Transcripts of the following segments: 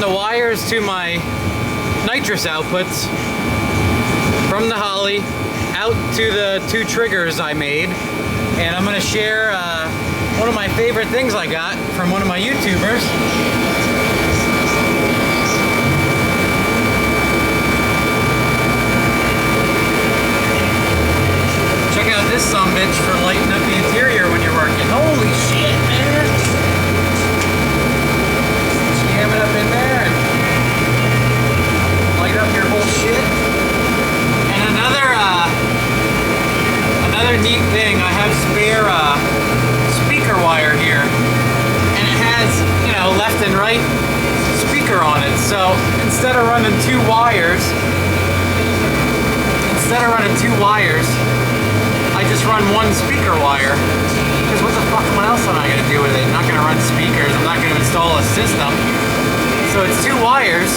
the wires to my nitrous outputs from the Holly out to the 2 triggers I made. And I'm going to share one of my favorite things I got from one of my YouTubers. Check out this sumbitch for lighting up the interior when you're working. Holy shit, man! Jam it up in there and light up your whole shit. And another neat thing, I have spare speaker wire here, and it has, you know, left and right speaker on it. So instead of running two wires, I just run one speaker wire. Because what what else am I going to do with it? I'm not going to run speakers. I'm not going to install a system. So it's 2 wires.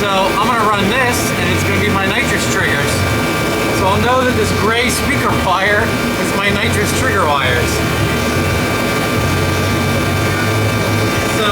So I'm going to run this, and it's going to be my nitrous triggers. So I'll know that this gray speaker wire is my nitrous trigger wires. So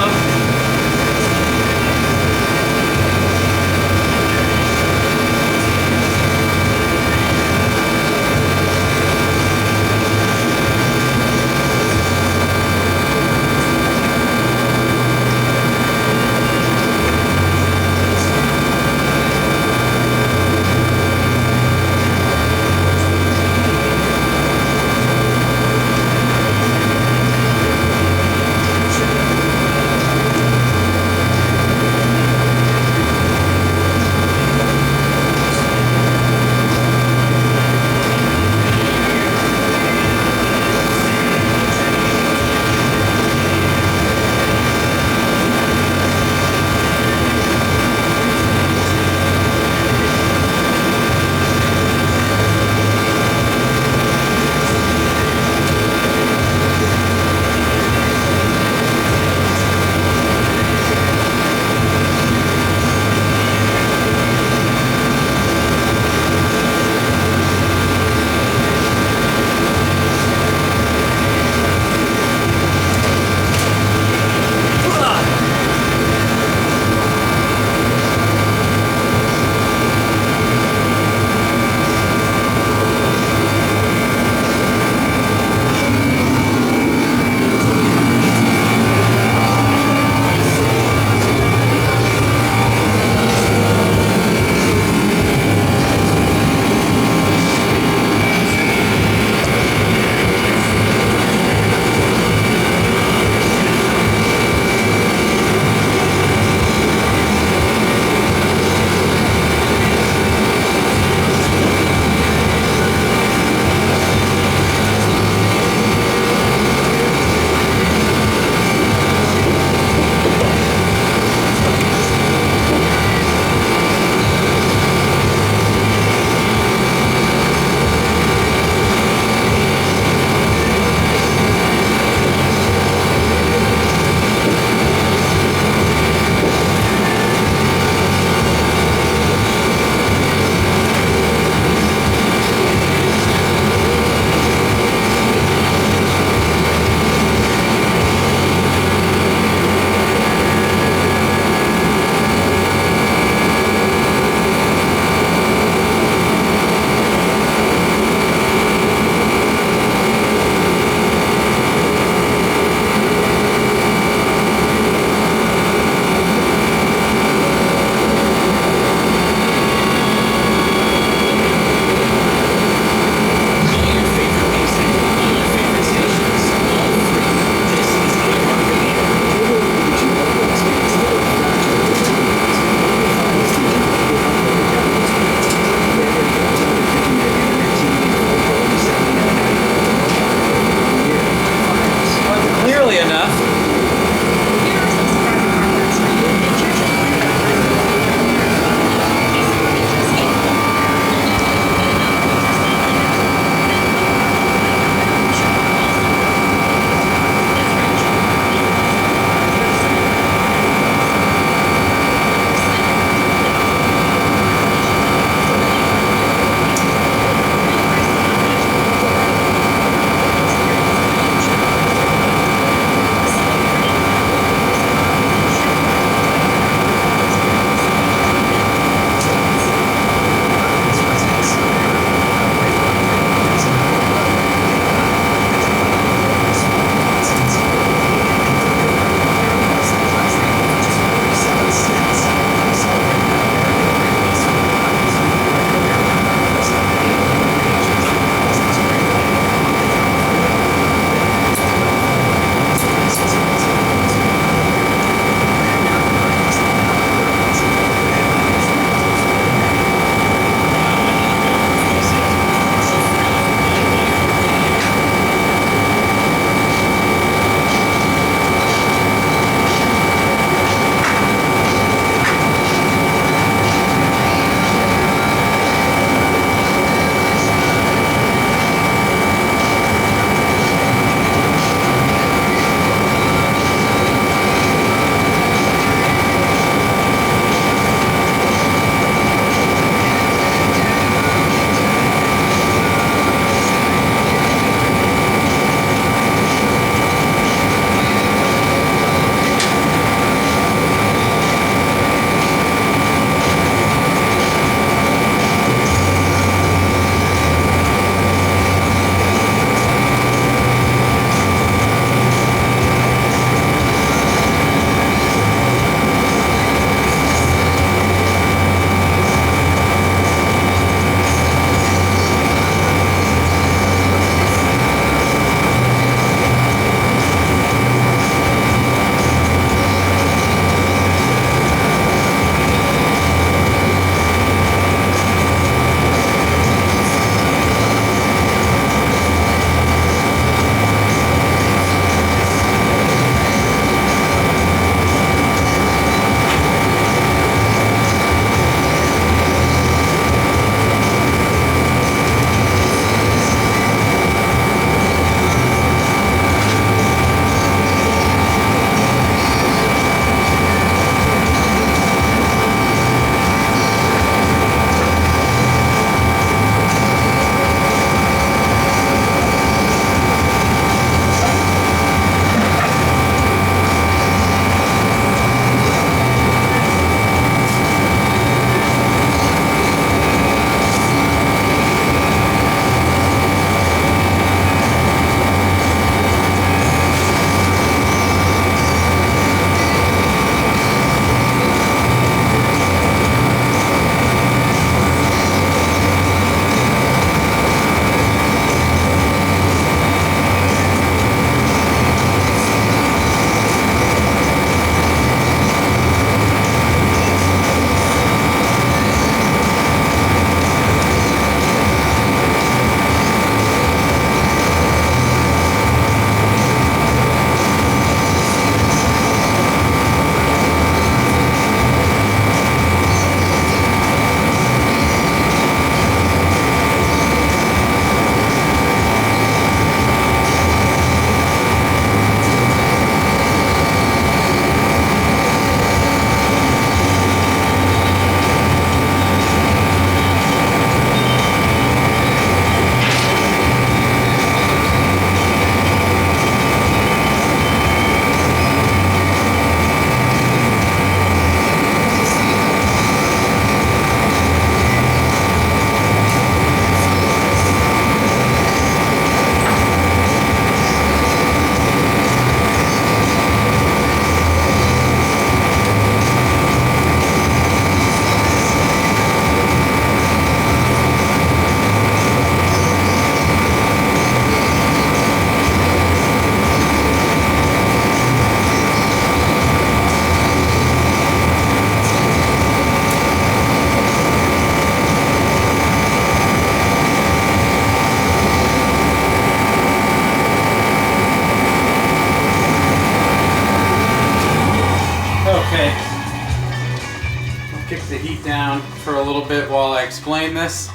feet down for a little bit while I explain this.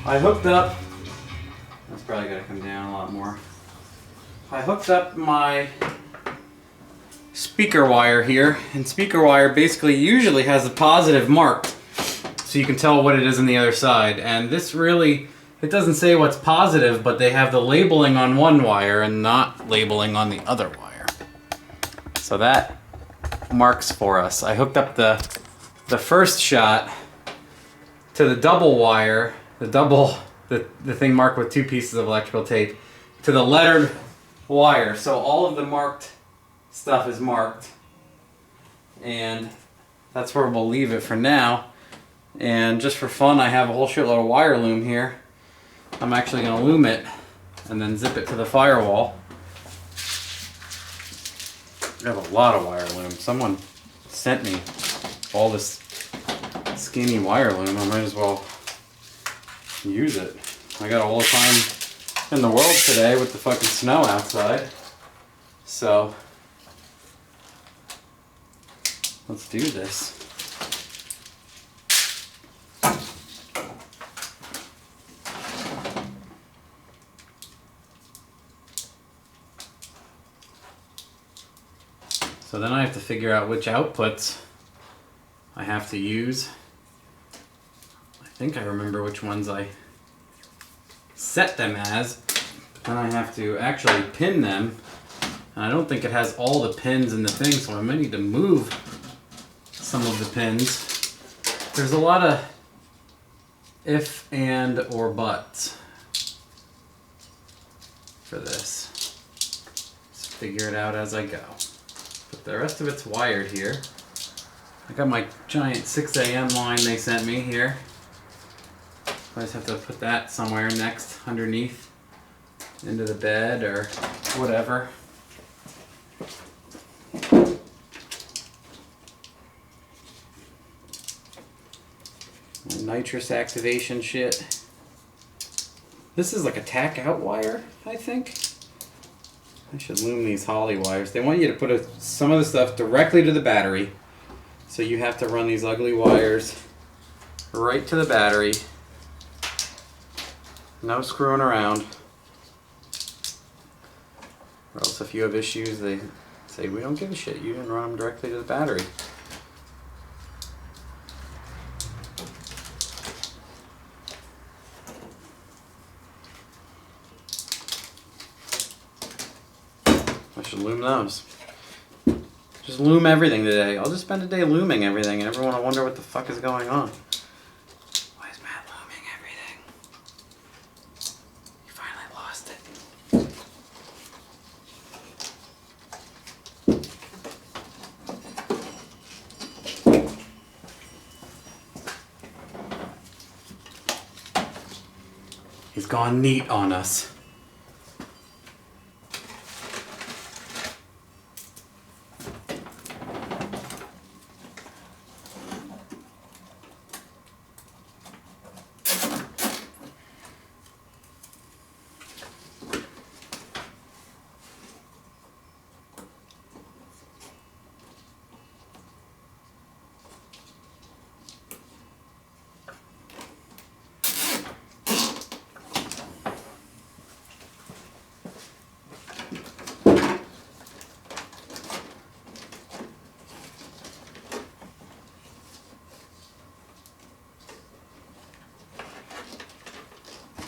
I hooked up, that's probably gotta come down a lot more. I hooked up my speaker wire here, and speaker wire basically usually has a positive marked, so you can tell what it is on the other side. And this really, it doesn't say what's positive, but they have the labeling on one wire and not labeling on the other wire. So that marks for us. I hooked up the first shot to the double wire, the thing marked with 2 pieces of electrical tape, to the lettered wire. So all of the marked stuff is marked, and that's where we'll leave it for now. And just for fun, I have a whole shitload of wire loom here. I'm actually going to loom it and then zip it to the firewall. I have a lot of wire loom. Someone sent me all this skinny wire loom. I might as well use it. I got all the time in the world today with the fucking snow outside. So let's do this. So then I have to figure out which outputs I have to use. I think I remember which ones I set them as. Then I have to actually pin them. And I don't think it has all the pins in the thing, so I might need to move some of the pins. There's a lot of if, and, or buts for this. Just figure it out as I go. But the rest of it's wired here. I got my giant 6 a.m. line they sent me here. I just have to put that somewhere next, underneath, into the bed or whatever. Nitrous activation shit. This is like a tack out wire, I think. I should loom these holly wires. They want you to put some of the stuff directly to the battery. So you have to run these ugly wires right to the battery. No screwing around. Or else if you have issues, they say, we don't give a shit. You didn't run them directly to the battery. I should loom those. Just loom everything today. I'll just spend a day looming everything and everyone will wonder what the fuck is going on. Why is Matt looming everything? You finally lost it. He's gone neat on us.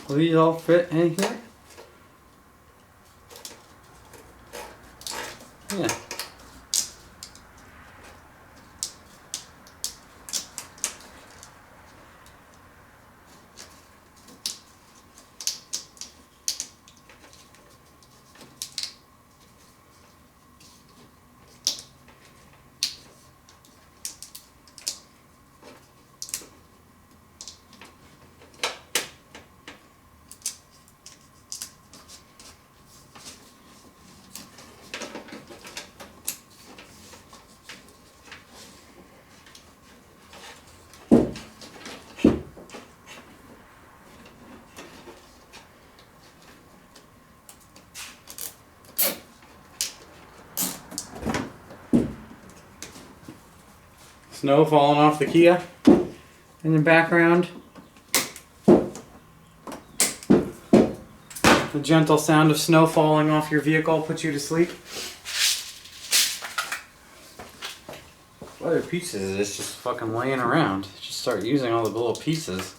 Will these all fit in here? Yeah. snow falling off the Kia in the background. The gentle sound of snow falling off your vehicle puts you to sleep. What other pieces is this just fucking laying around? Just start using all the little pieces.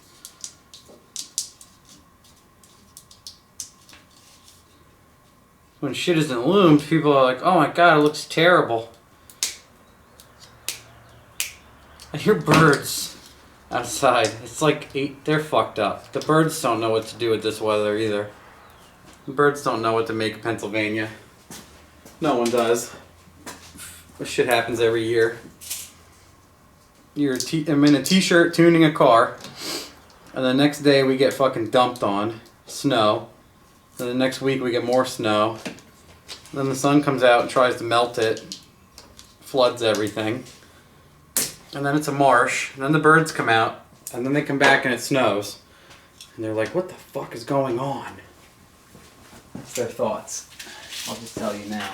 When shit isn't loomed, people are like, oh my god, it looks terrible. I hear birds outside. It's like 8, they're fucked up. The birds don't know what to do with this weather either. The birds don't know what to make of Pennsylvania. No one does. This shit happens every year. I'm in a t-shirt tuning a car, and the next day we get fucking dumped on. Snow. Then the next week we get more snow. Then the sun comes out and tries to melt it. Floods everything. And then it's a marsh. And then the birds come out. And then they come back and it snows. And they're like, what the fuck is going on? That's their thoughts. I'll just tell you now.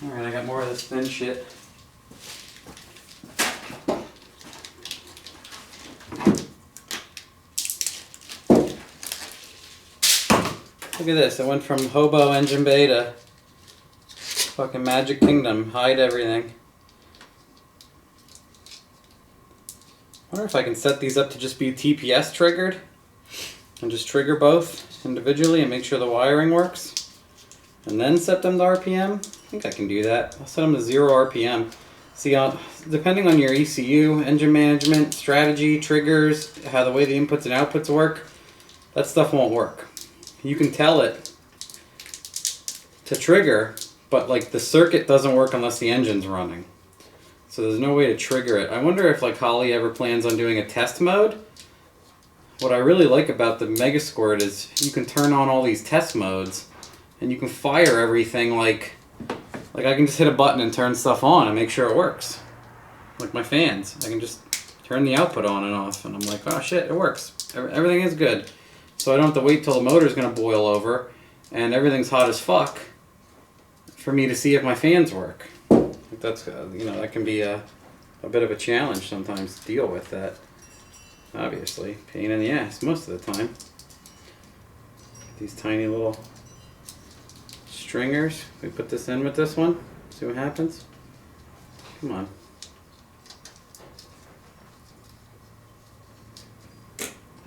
Alright, I got more of this thin shit. Look at this, it went from Hobo Engine Bay to fucking Magic Kingdom, hide everything. I wonder if I can set these up to just be TPS triggered and just trigger both individually and make sure the wiring works. And then set them to RPM. I think I can do that. I'll set them to 0 RPM. See, depending on your ECU, engine management, strategy, triggers, how the way the inputs and outputs work, that stuff won't work. You can tell it to trigger, but like the circuit doesn't work unless the engine's running. So there's no way to trigger it. I wonder if like Holly ever plans on doing a test mode. What I really like about the Mega Squirt is you can turn on all these test modes and you can fire everything like I can just hit a button and turn stuff on and make sure it works. Like my fans. I can just turn the output on and off and I'm like, oh shit, it works. Everything is good. So I don't have to wait till the motor's going to boil over and everything's hot as fuck for me to see if my fans work. That's, you know, that can be a bit of a challenge sometimes to deal with that. Obviously, pain in the ass most of the time. These tiny little stringers. We put this in with this one. See what happens. Come on.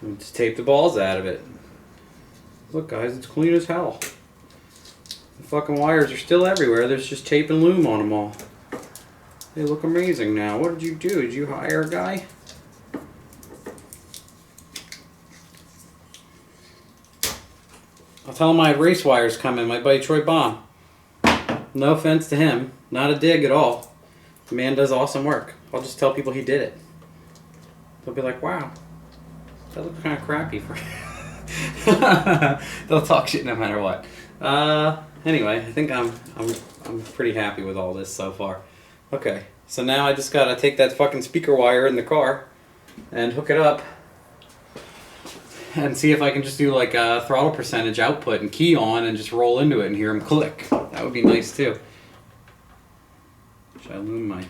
And just tape the balls out of it. Look guys, it's clean as hell. The fucking wires are still everywhere. There's just tape and loom on them all. They look amazing now. What did you do? Did you hire a guy? I'll tell him I had race wires coming. My buddy Troy Baum. No offense to him. Not a dig at all. The man does awesome work. I'll just tell people he did it. They'll be like, wow. That looks kind of crappy for They'll talk shit no matter what. Anyway, I think I'm pretty happy with all this so far. Okay, so now I just gotta take that fucking speaker wire in the car and hook it up and see if I can just do like a throttle percentage output and key on and just roll into it and hear them click. That would be nice too. Should I loom my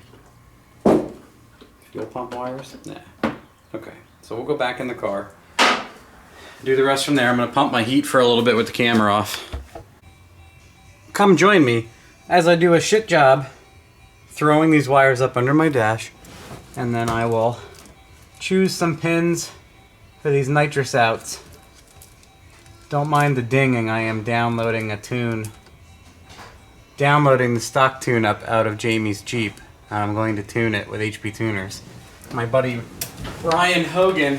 fuel pump wires? Nah. Okay, so we'll go back in the car. Do the rest from there. I'm gonna pump my heat for a little bit with the camera off. Come join me as I do a shit job throwing these wires up under my dash, and then I will choose some pins for these nitrous outs. Don't mind the dinging, I am downloading a tune. Downloading the stock tune-up out of Jamie's Jeep. I'm going to tune it with HP tuners. My buddy Ryan Hogan,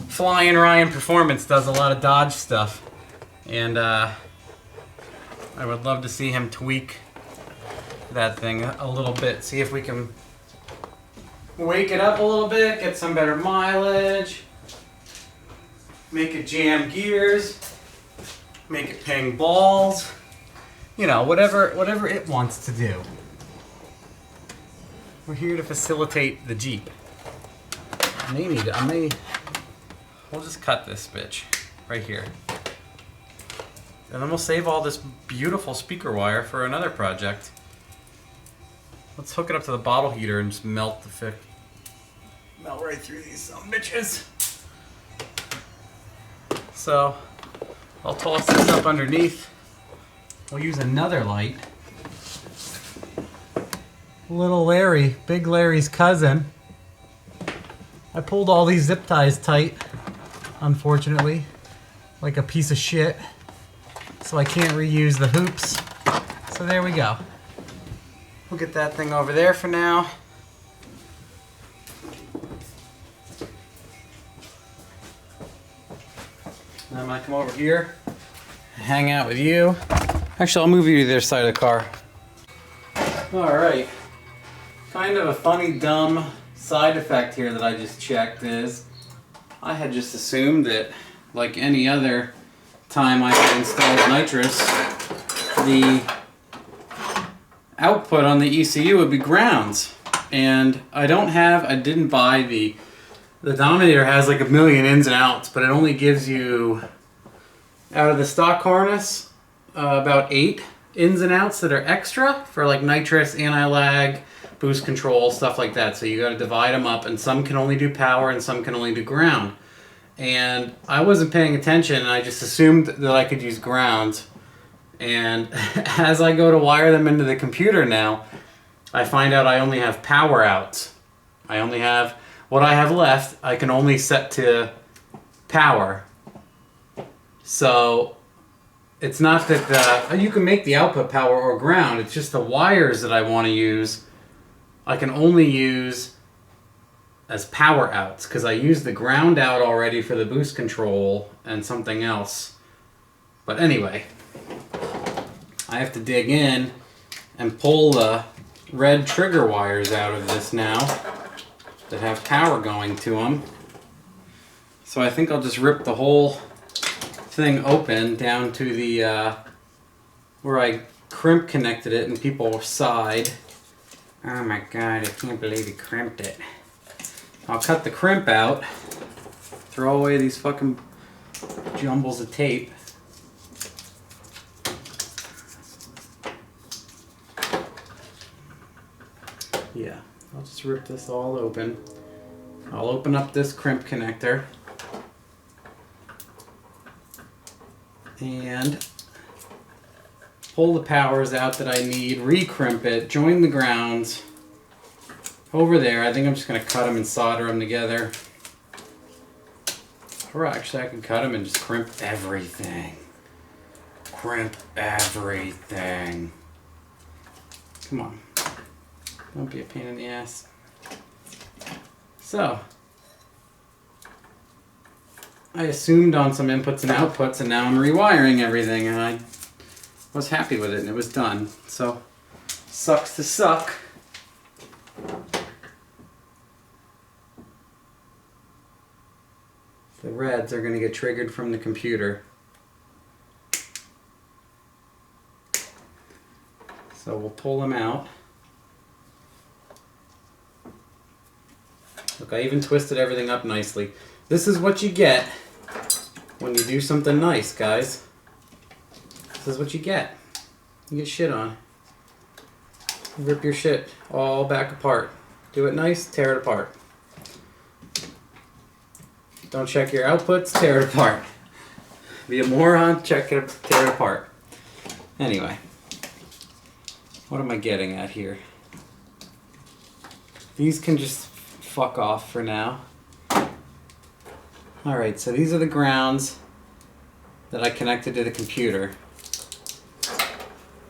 Flying Ryan Performance, does a lot of Dodge stuff. And I would love to see him tweak that thing a little bit. See if we can wake it up a little bit, get some better mileage, make it jam gears, make it ping balls, you know, whatever it wants to do. We're here to facilitate the Jeep. We'll just cut this bitch right here. And then we'll save all this beautiful speaker wire for another project. Let's hook it up to the bottle heater and just melt the Melt right through these some bitches. So I'll toss this up underneath. We'll use another light. Little Larry, Big Larry's cousin. I pulled all these zip ties tight, unfortunately, like a piece of shit. So I can't reuse the hoops. So there we go. We'll get that thing over there for now. And I'm gonna come over here, hang out with you. Actually, I'll move you to the other side of the car. All right. Kind of a funny, dumb side effect here that I just checked is I had just assumed that, like any other time I had installed nitrous, the output on the ECU would be grounds. And I didn't buy the Dominator has like a million ins and outs, but it only gives you, out of the stock harness, about 8 ins and outs that are extra for like nitrous, anti-lag, boost control, stuff like that. So you got to divide them up, and some can only do power and some can only do ground. And I wasn't paying attention, and I just assumed that I could use grounds. And as I go to wire them into the computer now, I find out I only have power outs. I only have, what I have left, I can only set to power. So it's not that you can make the output power or ground, it's just the wires that I want to use I can only use as power outs, because I used the ground out already for the boost control and something else. But anyway, I have to dig in and pull the red trigger wires out of this now that have power going to them. So I think I'll just rip the whole thing open down to the where I crimp connected it, and people sighed. Oh my god, I can't believe he crimped it. I'll cut the crimp out, throw away these fucking jumbles of tape. Yeah, I'll just rip this all open. I'll open up this crimp connector and pull the powers out that I need, re-crimp it, join the grounds over there. I think I'm just going to cut them and solder them together. Or actually I can cut them and just crimp everything. Crimp everything. Come on. Don't be a pain in the ass. So, I assumed on some inputs and outputs, and now I'm rewiring everything, and I was happy with it, and it was done. So, sucks to suck. The reds are going to get triggered from the computer. So we'll pull them out. Look, I even twisted everything up nicely. This is what you get when you do something nice, guys. This is what you get. You get shit on. Rip your shit all back apart. Do it nice, tear it apart. Don't check your outputs, tear it apart. Be a moron, check it, tear it apart. Anyway, what am I getting at here? These can just fuck off for now. Alright, so these are the grounds that I connected to the computer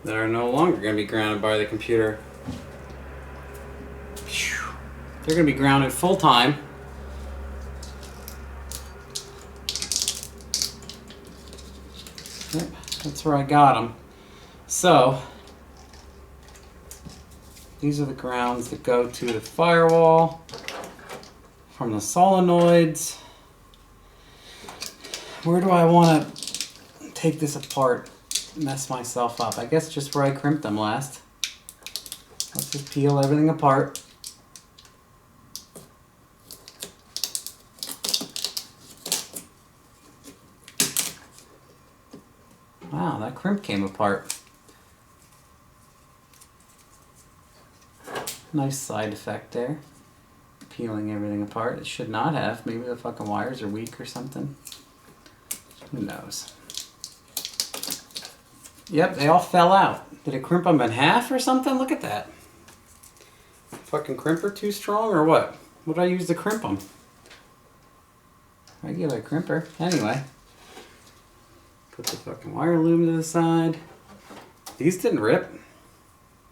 that are no longer going to be grounded by the computer. They're going to be grounded full time. Yep, that's where I got them. So, these are the grounds that go to the firewall from the solenoids. Where do I want to take this apart, mess myself up? I guess just where I crimped them last. Let's just peel everything apart. Wow, that crimp came apart. Nice side effect there. peeling everything apart. It should not have. Maybe the fucking wires are weak or something. Who knows? Yep, they all fell out. Did it crimp them in half or something? Look at that. Fucking crimper too strong or what? What did I use to crimp them? Regular crimper. Anyway. Put the fucking wire loom to the side. These didn't rip.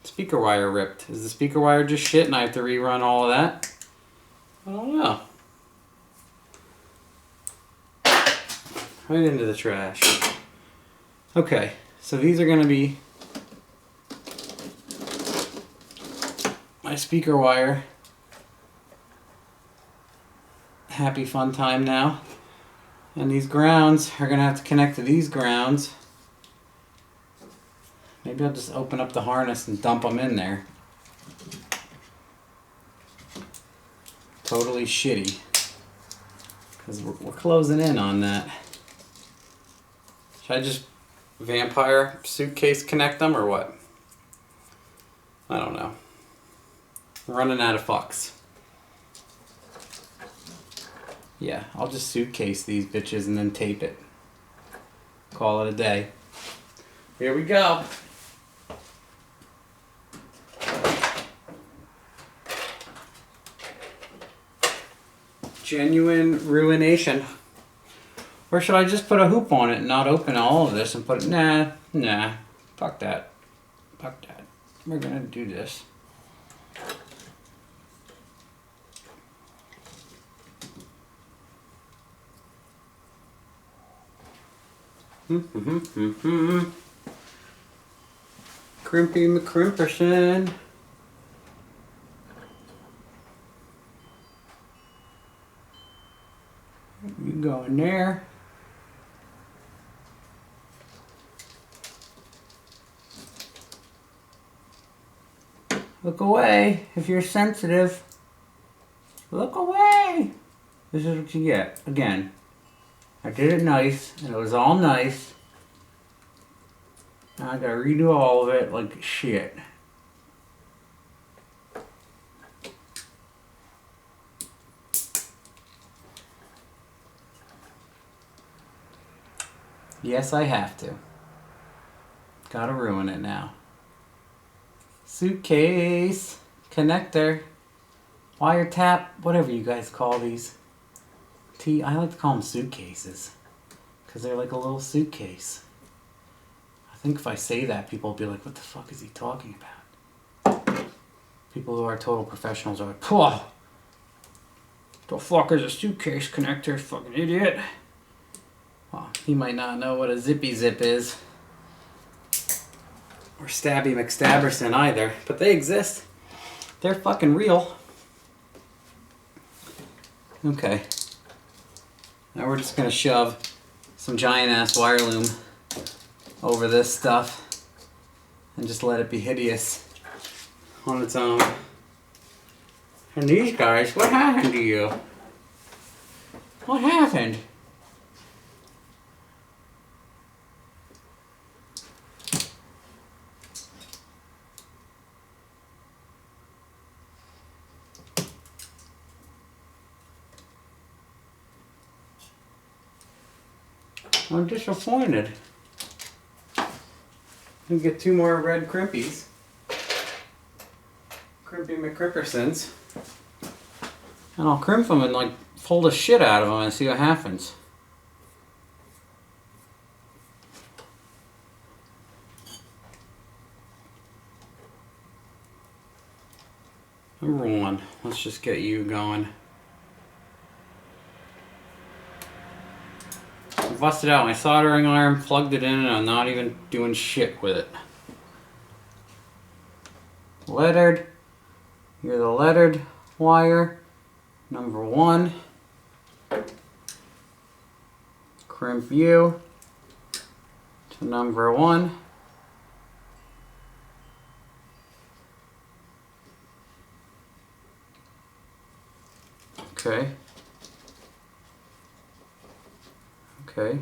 Speaker wire ripped. Is the speaker wire just shit and I have to rerun all of that? I don't know. Right into the trash. Okay, so these are going to be my speaker wire. Happy fun time now. And these grounds are going to have to connect to these grounds. Maybe I'll just open up the harness and dump them in there. Totally shitty. Because we're closing in on that. Should I just vampire suitcase connect them or what? I don't know. I'm running out of fucks. Yeah, I'll just suitcase these bitches and then tape it. Call it a day. Here we go. Genuine ruination. Or should I just put a hoop on it and not open all of this and put it... Nah. Fuck that. Fuck that. We're gonna do this. Crimpy McCrimperson. You go in there. Look away if you're sensitive. Look away. This is what you get. Again, I did it nice, and it was all nice. Now I gotta redo all of it like shit. Yes, I have to. Gotta ruin it now. Suitcase, connector, wire tap, whatever you guys call these. I like to call them suitcases because they're like a little suitcase. I think if I say that, people will be like, what the fuck is he talking about? People who are total professionals are like, Pwah! The fuck is a suitcase connector, fucking idiot. Well, he might not know what a zippy zip is. Or Stabby McStabberson either. But they exist. They're fucking real. Okay. Now we're just gonna shove some giant ass wire loom over this stuff and just let it be hideous on its own. And these guys, what happened to you? What happened? I'm disappointed. We get 2 more red crimpies. Crimpy McCrimpersons. And I'll crimp them and like pull the shit out of them and see what happens. Number 1, let's just get you going. Busted out my soldering iron, plugged it in, and I'm not even doing shit with it. Lettered. You're the lettered wire. Number 1. Crimp you to number 1. Okay. Okay.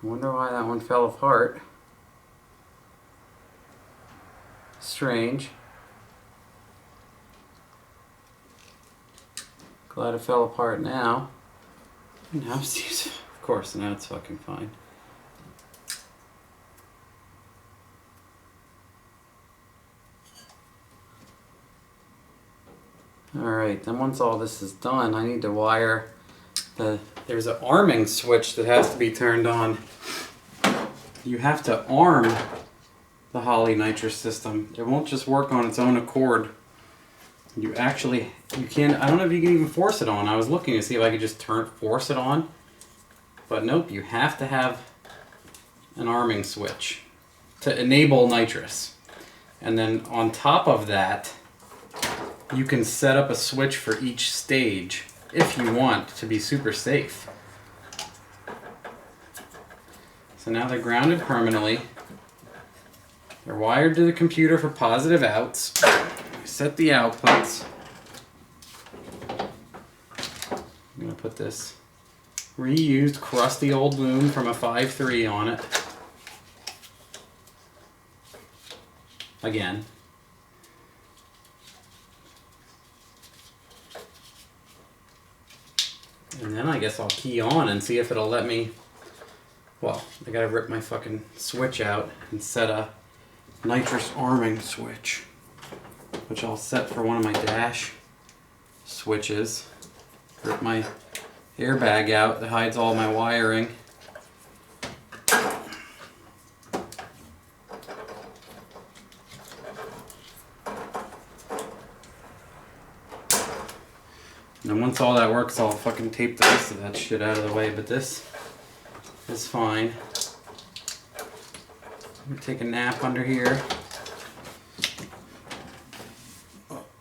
I wonder why that one fell apart. Strange. Glad it fell apart now. Now it's, of course, now it's fucking fine. Alright, then once all this is done, I need to wire there's an arming switch that has to be turned on. You have to arm the Holley nitrous system. It won't just work on its own accord. You can't, I don't know if you can even force it on. I was looking to see if I could just force it on. But nope, you have to have an arming switch to enable nitrous. And then on top of that, you can set up a switch for each stage if you want to be super safe. So now they're grounded permanently. They're wired to the computer for positive outs. Set the outputs. I'm going to put this reused crusty old loom from a 5.3 on it. Again. And then I guess I'll key on and see if it'll let me... Well, I gotta rip my fucking switch out and set a nitrous arming switch, which I'll set for one of my dash switches. Rip my airbag out that hides all my wiring. And once all that works, I'll fucking tape the rest of that shit out of the way, but this is fine. I'm gonna take a nap under here.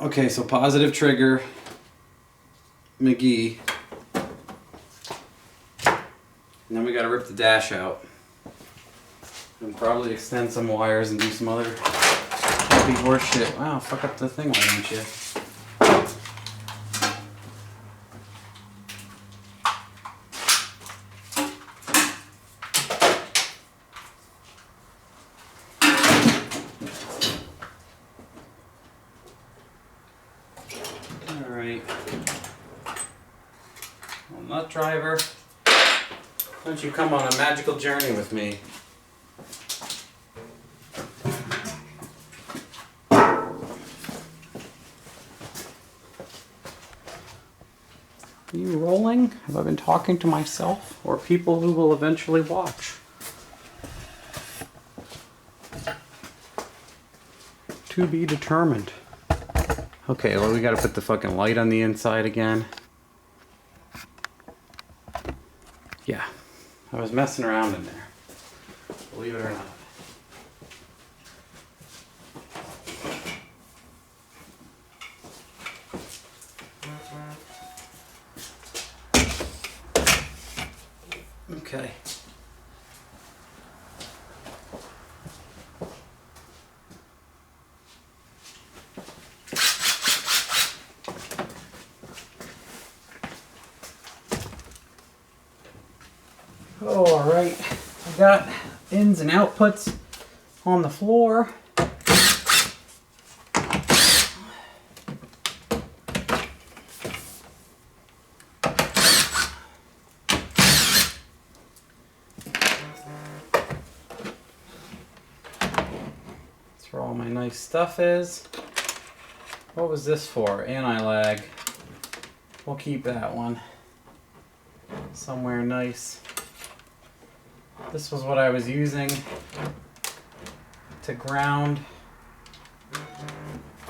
Okay, so positive trigger, McGee. And then we gotta rip the dash out. And probably extend some wires and do some other heavy horse shit. Wow, fuck up the thing, why don't you? Nut driver, don't you come on a magical journey with me. Are you rolling? Have I been talking to myself or people who will eventually watch? To be determined. Okay, well, we gotta put the fucking light on the inside again. Yeah, I was messing around in there, believe it or not. Okay. Oh, all right. I got ins and outputs on the floor. That's where all my nice stuff is. What was this for? Anti-lag. We'll keep that one somewhere nice. This was what I was using to ground.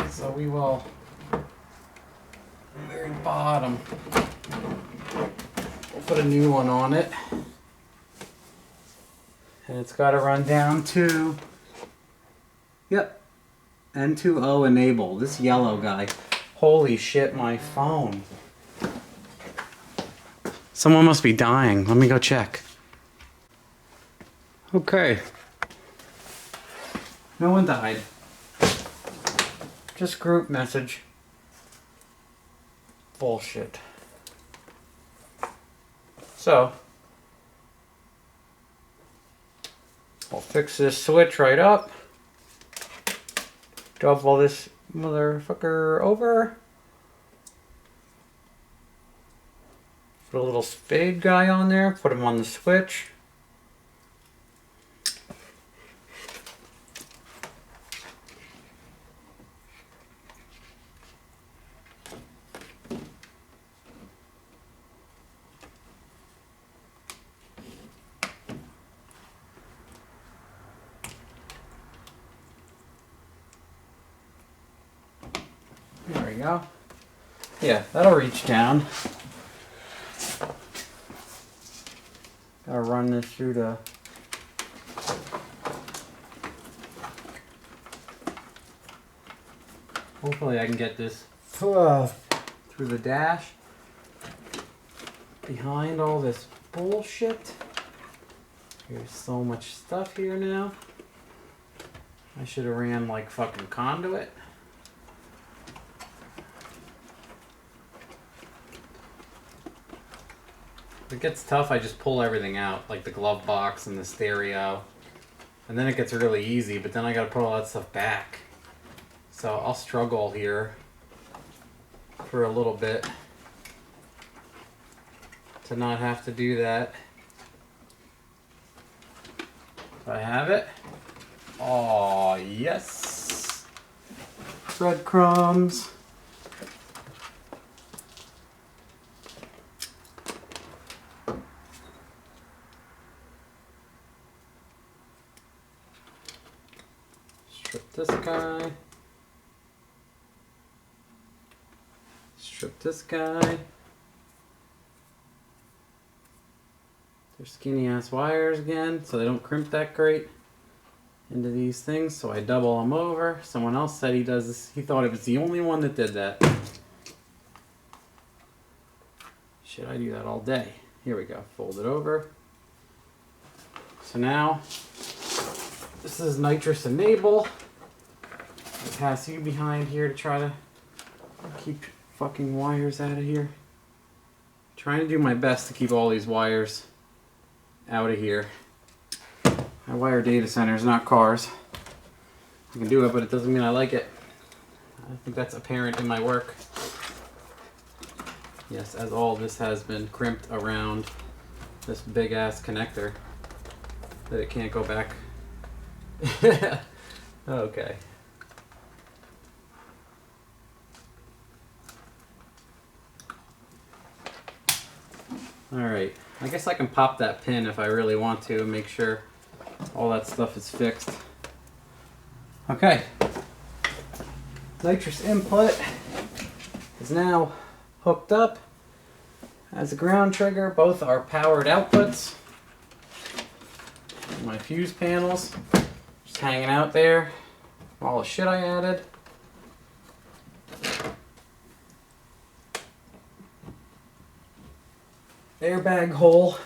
So we will, very bottom, we'll put a new one on it. And it's got to run down to, yep, N2O enable, this yellow guy. Holy shit, my phone. Someone must be dying. Let me go check. Okay. No one died. Just group message. Bullshit. So, I'll fix this switch right up. Double this motherfucker over. Put a little spade guy on there, put him on the switch. There we go. Yeah, that'll reach down. Gotta run this through the hopefully I can get this through the dash behind all this bullshit. There's so much stuff here now. I should have ran like fucking conduit. If it gets tough, I just pull everything out, like the glove box and the stereo. And then it gets really easy, but then I gotta put all that stuff back. So I'll struggle here for a little bit to not have to do that. Do I have it? Oh, yes. Breadcrumbs. Strip this guy. Strip this guy. They're skinny ass wires again, so they don't crimp that great into these things, so I double them over. Someone else said he does this. He thought it was the only one that did that. Shit, I do that all day. Here we go. Fold it over. So now, this is nitrous enable. I pass you behind here to try to keep fucking wires out of here. Trying to do my best to keep all these wires out of here. I wire data centers, not cars. I can do it, but it doesn't mean I like it. I think that's apparent in my work. Yes, as all this has been crimped around this big ass connector that it can't go back. Okay. Alright, I guess I can pop that pin if I really want to and make sure all that stuff is fixed. Okay. Nitrous input is now hooked up as a ground trigger. Both are powered outputs. My fuse panels just hanging out there. All the shit I added. Airbag hole.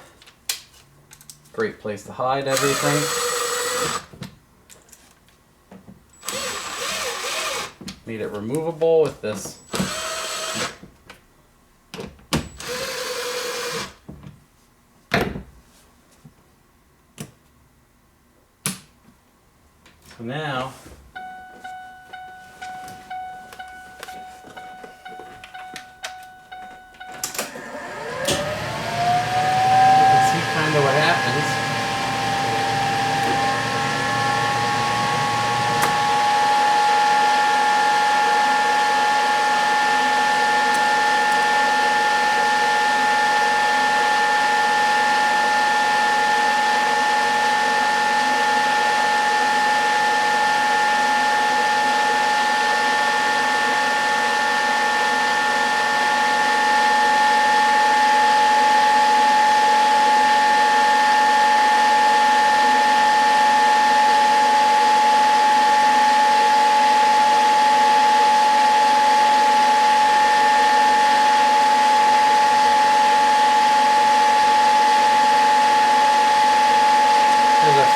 Great place to hide everything. Made it removable with this so now what happens.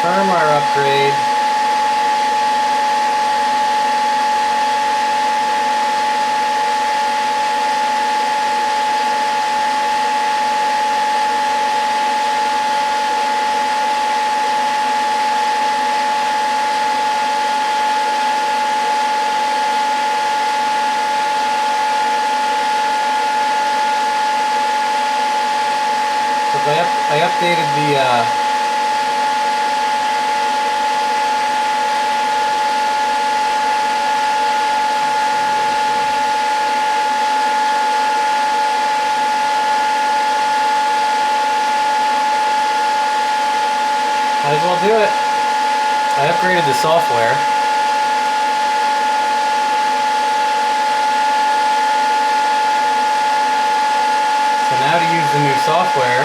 Firmware upgrade. I updated the might as well do it. I upgraded the software. So now to use the new software,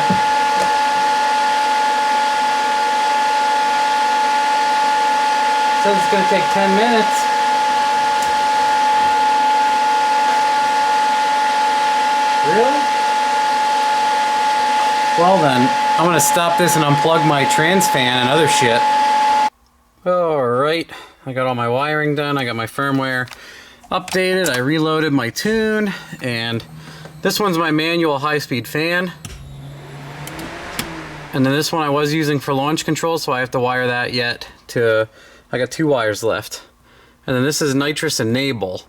it says it's going to take 10 minutes. Really? Well then, I'm going to stop this and unplug my trans fan and other shit. Alright, I got all my wiring done, I got my firmware updated, I reloaded my tune, and this one's my manual high-speed fan. And then this one I was using for launch control, so I have to wire that yet to... I got 2 wires left. And then this is nitrous enable.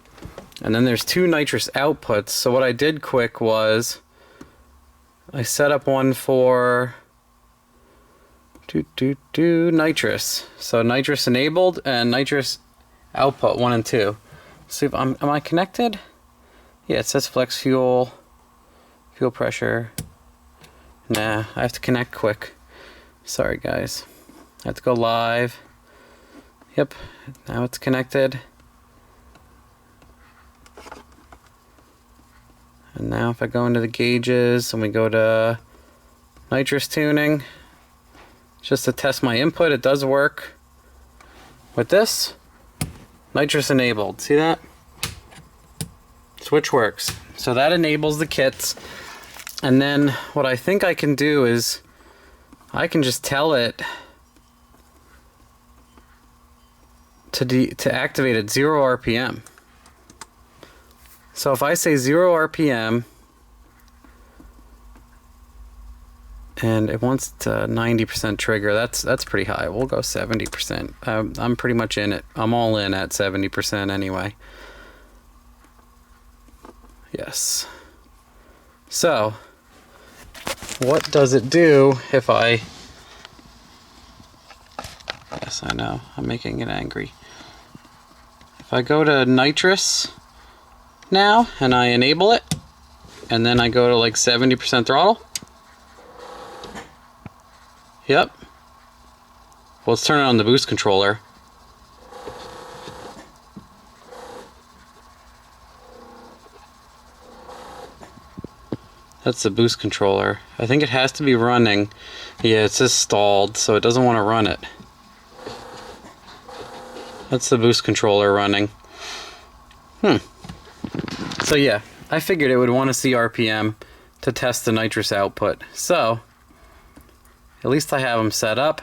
And then there's 2 nitrous outputs. So what I did quick was I set up one for nitrous. So nitrous enabled and nitrous output 1 and 2. See if am I connected? Yeah, it says flex fuel, fuel pressure. Nah, I have to connect quick. Sorry guys. I have to go live. Yep, now it's connected. And now if I go into the gauges and we go to nitrous tuning, just to test my input, it does work. With this, nitrous enabled, see that? Switch works. So that enables the kits. And then what I think I can do is I can just tell it to activate at 0 RPM. So if I say 0 RPM and it wants to 90% trigger, that's pretty high. We'll go 70%. I'm pretty much in it. I'm all in at 70% anyway. Yes. So what does it do if I... Yes, I know. I'm making it angry. If I go to nitrous now and I enable it, and then I go to like 70% throttle. Yep. Well, let's turn it on the boost controller. That's the boost controller. I think it has to be running. Yeah, it says stalled, so it doesn't want to run it. That's the boost controller running. So yeah, I figured it would want to see RPM to test the nitrous output. So, at least I have them set up.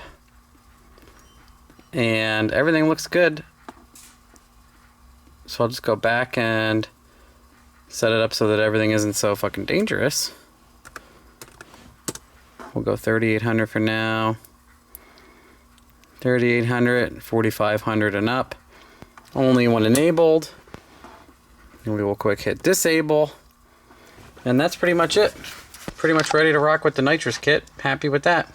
And everything looks good. So I'll just go back and set it up so that everything isn't so fucking dangerous. We'll go 3800 for now. 3800, 4500 and up. Only when enabled. And we will quick hit disable. And that's pretty much it. Pretty much ready to rock with the nitrous kit. Happy with that.